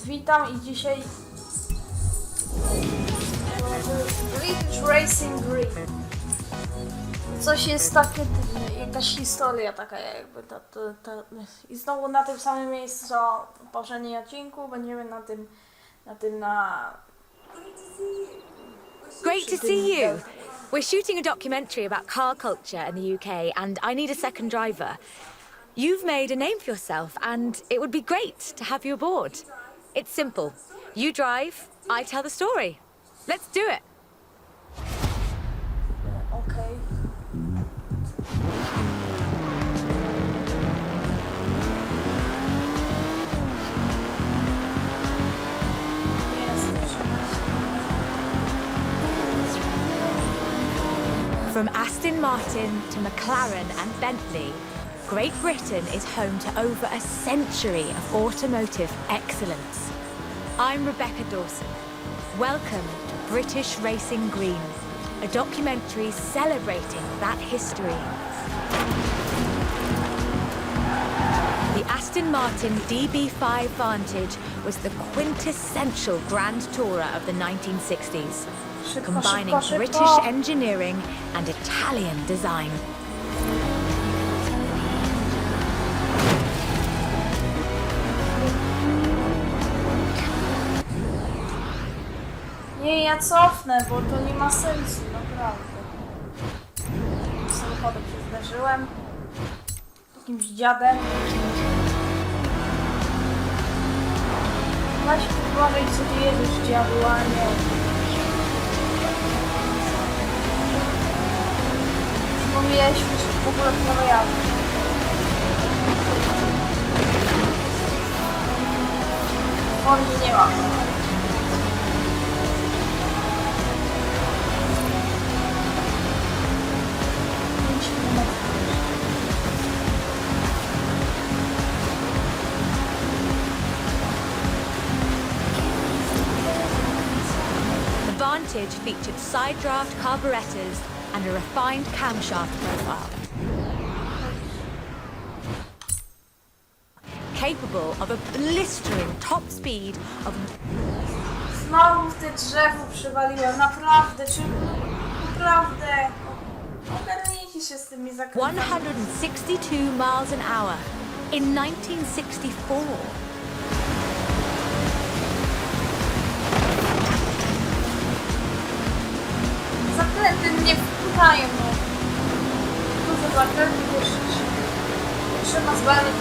Witam i dzisiaj British Racing Green. Coś jest takie, jakaś historia taka jakby i znowu na tym samym miejscu co w poprzednim odcinku będziemy Great to see you. We're shooting a documentary about car culture in the UK and I need a second driver. You've made a name for yourself and it would be great to have you aboard. It's simple. You drive, I tell the story. Let's do it. Okay. From Aston Martin to McLaren and Bentley, Great Britain is home to over a century of automotive excellence. I'm Rebecca Dawson. Welcome to British Racing Green, a documentary celebrating that history. The Aston Martin DB5 Vantage was the quintessential Grand Tourer of the 1960s, combining British engineering and Italian design. Nie, ja cofnę, bo to nie ma sensu, naprawdę. Samochodem się zdarzyłem. Jakimś dziadem. Właśnie uważaj, co ty jedziesz, dziadu, a nie. Zapomnieliśmy się w ogóle prawo jazdy. Formy nie ma. The Vantage featured side draft carburettors and a refined camshaft profile, capable of a blistering top speed of Znowu w te drzewo przywaliłem, naprawdę, naprawdę. Ogarnijcie się z tymi zakrętami. 162 miles an hour in 1964. Zakręty mnie wpływają, no. Duże zakręty też trzeba zwalniać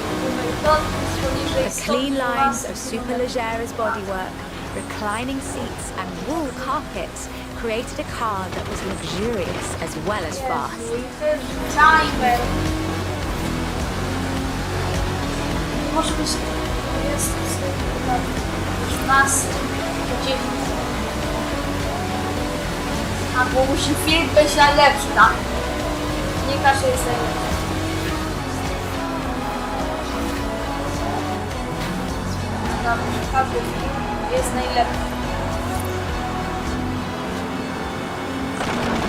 poniżej The clean lines of Superleggera's bodywork, reclining seats and wool carpets created a car that was luxurious as well as fast. Timer. Może być 16 do 9. Albo musi film być najlepszy, tak? Nie każdy jest najlepszy. Każdy film jest najlepszy.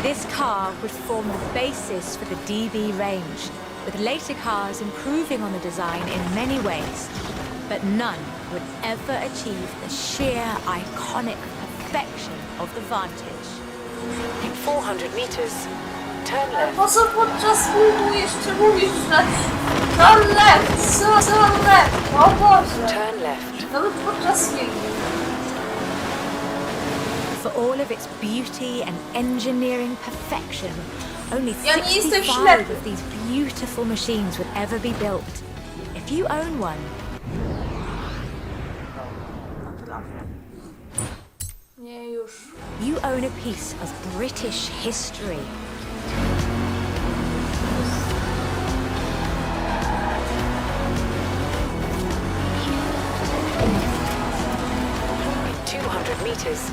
This car would form the basis for the DB range, with later cars improving on the design in many ways, but none would ever achieve the sheer iconic perfection of the Vantage. In 400 meters, turn left. Po co podczas filmu jeszcze mówisz, że turn left, turn left, o Boże. Turn left. Nawet podczas filmu. For all of its beauty and engineering perfection, only Ja nie jestem 65 ślepy. of these beautiful machines would ever be built. If you own one, Naprawdę. Nie już. you own a piece of British history. In 200 meters,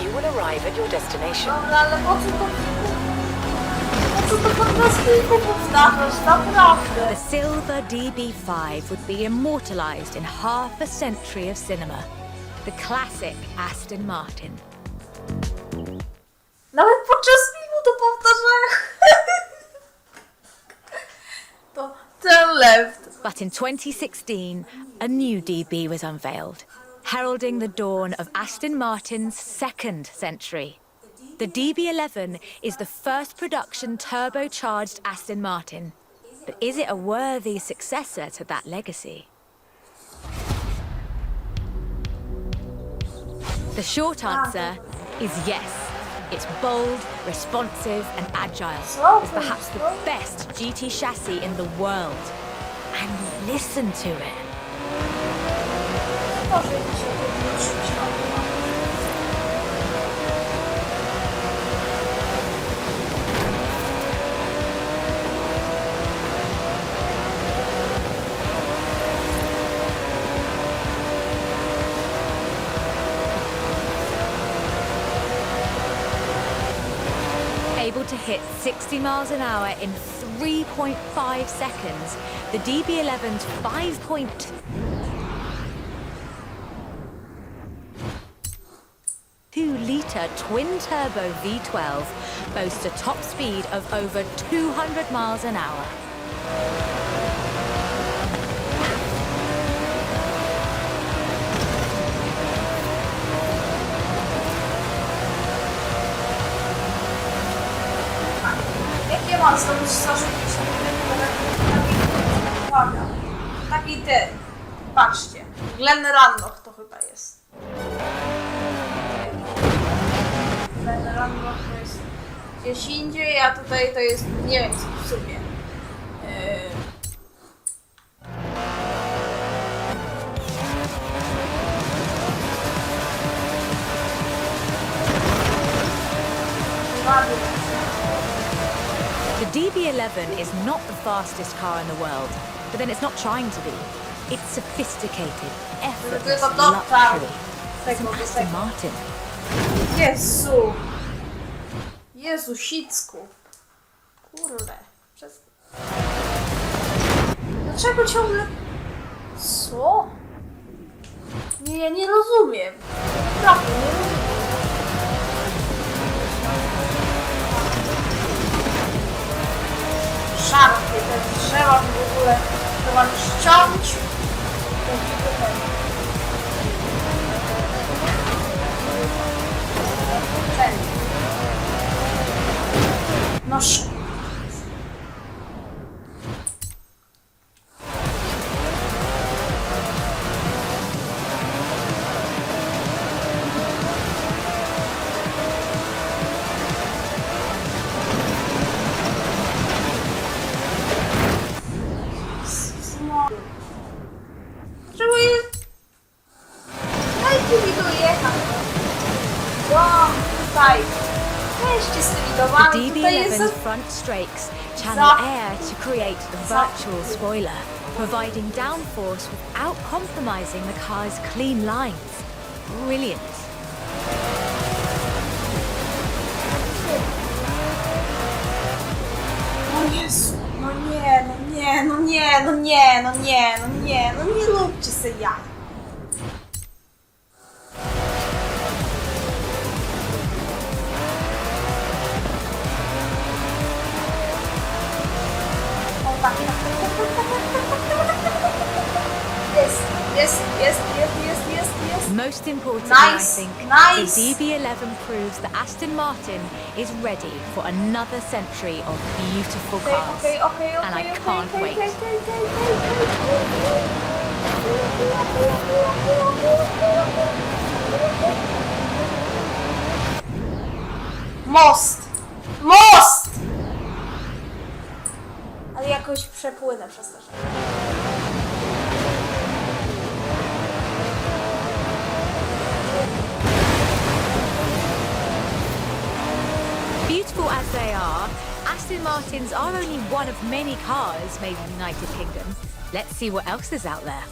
you will arrive at your destination. Dobra, ale po co to podczas filmu powtarzasz, naprawdę? The silver DB5 would be immortalized in half a century of cinema. The classic Aston Martin. Nawet podczas filmu to powtarzają. To turn left. But in 2016, a new DB was unveiled, heralding the dawn of Aston Martin's second century. The DB11 is the first production turbocharged Aston Martin. But is it a worthy successor to that legacy? The short answer is yes. It's bold, responsive, and agile. It's perhaps the best GT chassis in the world. And listen to it. Able to hit 60 miles an hour in 3.5 seconds, the DB11's 5.2-litre twin-turbo V12 boasts a top speed of over 200 miles an hour. Mam zrobić zarzucić uwaga. Taki ten. Patrzcie. Glen Rannoch to chyba jest. Glen Rannoch to jest gdzieś indziej, a tutaj to jest nie wiem w sumie. The DB11 is not the fastest car in the world, but then it's not trying to be. It's sophisticated, effortless luxury. It's an Aston Martin. Jezu! Jezu, sicku. Kurde. Dlaczego ciągle... Co? Nie, ja nie rozumiem. Naprawdę, nie rozumiem. Szarpie te drzewa w ogóle. Trzeba ściąć. No Czemu jest? Dajcie mi dojechać. Tutaj. Weźcie z tymi The domami. Tutaj jest... DB11's front strakes channel air to create a virtual spoiler, providing downforce without compromising the car's clean lines. Brilliant. O Jezu, no nie, no nie, no nie, no nie, no nie, no nie, no nie róbcie se jaj. O tak, jest. Most importantly, Nice, I think, nice. the DB11 proves that Aston Martin is ready for another century of beautiful cars. And I can't wait. Most! Most! Ale jakoś przepłynę przez to rzeczy. Beautiful as they are, Aston Martins are only one of many cars made in the United Kingdom. Let's see what else is out there.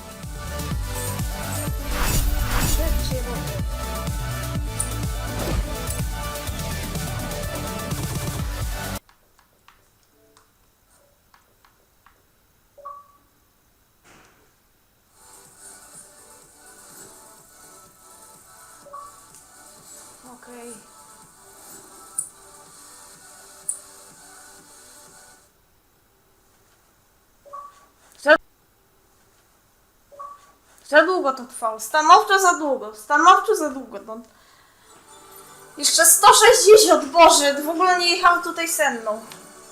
Okej. Za długo to trwało. Stanowczo za długo. Stanowczo za długo. No. Jeszcze 160, Boże, w ogóle nie jechał tutaj ze mną.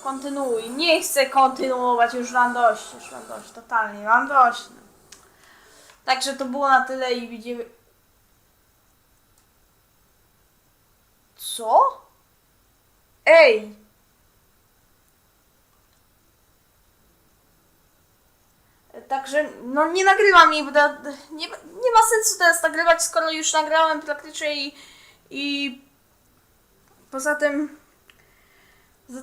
Kontynuuj. Nie chcę kontynuować, już mam dość, totalnie, mam dość. Także to było na tyle i widzimy... Co? Ej! Także, no nie nagrywam jej, bo nie ma sensu teraz nagrywać, skoro już nagrałem praktycznie i poza tym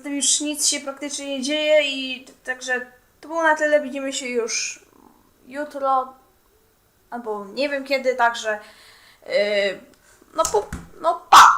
już nic się praktycznie nie dzieje i także to było na tyle, widzimy się już jutro albo nie wiem kiedy, także no pa!